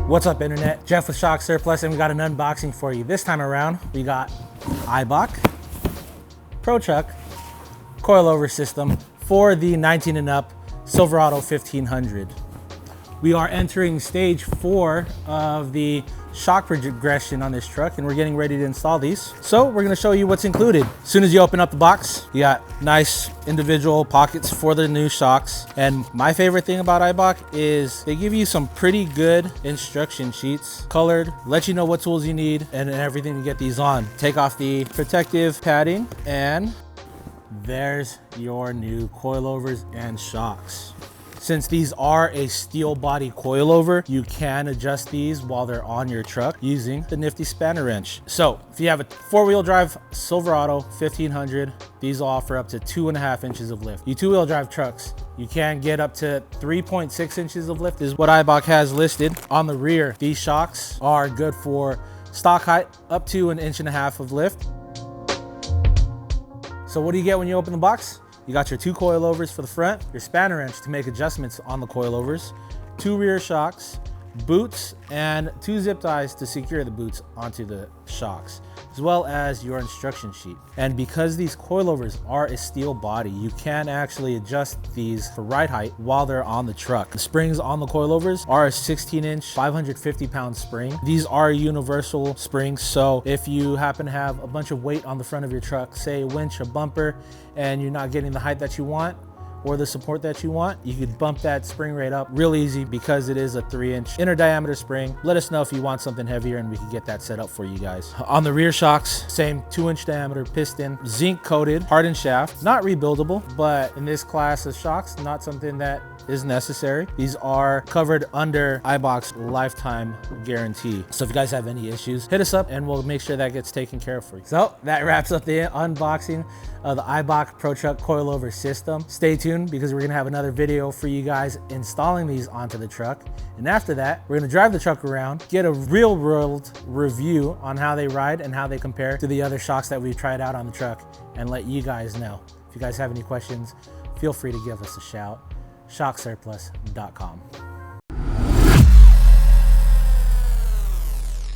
What's up, internet? Jeff with Shock Surplus, and we got an unboxing for you. This time around, we got Eibach Pro Truck coilover system for the 19 and up Silverado 1500. We are entering stage 4 of the shock progression on this truck, and we're getting ready to install these. So we're gonna show you what's included. As soon as you open up the box, you got nice individual pockets for the new shocks. And my favorite thing about Eibach is they give you some pretty good instruction sheets, colored, let you know what tools you need and everything to get these on. Take off the protective padding, and there's your new coilovers and shocks. Since these are a steel body coilover, you can adjust these while they're on your truck using the nifty spanner wrench. So if you have a 4-wheel drive Silverado 1500, these will offer up to 2.5 inches of lift. You 2-wheel drive trucks, you can get up to 3.6 inches of lift is what Eibach has listed. On the rear, these shocks are good for stock height up to 1.5 inches of lift. So what do you get when you open the box? You got your 2 coilovers for the front, your spanner wrench to make adjustments on the coilovers, 2 rear shocks, boots, and 2 zip ties to secure the boots onto the shocks, as well as your instruction sheet. And because these coilovers are a steel body, you can actually adjust these for ride height while they're on the truck. The springs on the coilovers are a 16-inch, 550-pound spring. These are universal springs, so if you happen to have a bunch of weight on the front of your truck, say a winch, a bumper, and you're not getting the height that you want, or the support that you want, you could bump that spring rate up real easy because it is a 3-inch inner diameter spring. Let us know if you want something heavier and we can get that set up for you guys. On the rear shocks, same 2-inch diameter piston, zinc coated, hardened shaft, not rebuildable, but in this class of shocks, not something that is necessary. These are covered under Eibach's lifetime guarantee. So if you guys have any issues, hit us up and we'll make sure that gets taken care of for you. So that wraps up the unboxing of the Eibach Pro Truck coilover system. Stay tuned because we're gonna have another video for you guys installing these onto the truck. And after that, we're gonna drive the truck around, get a real world review on how they ride and how they compare to the other shocks that we've tried out on the truck, and let you guys know. If you guys have any questions, feel free to give us a shout. shocksurplus.com.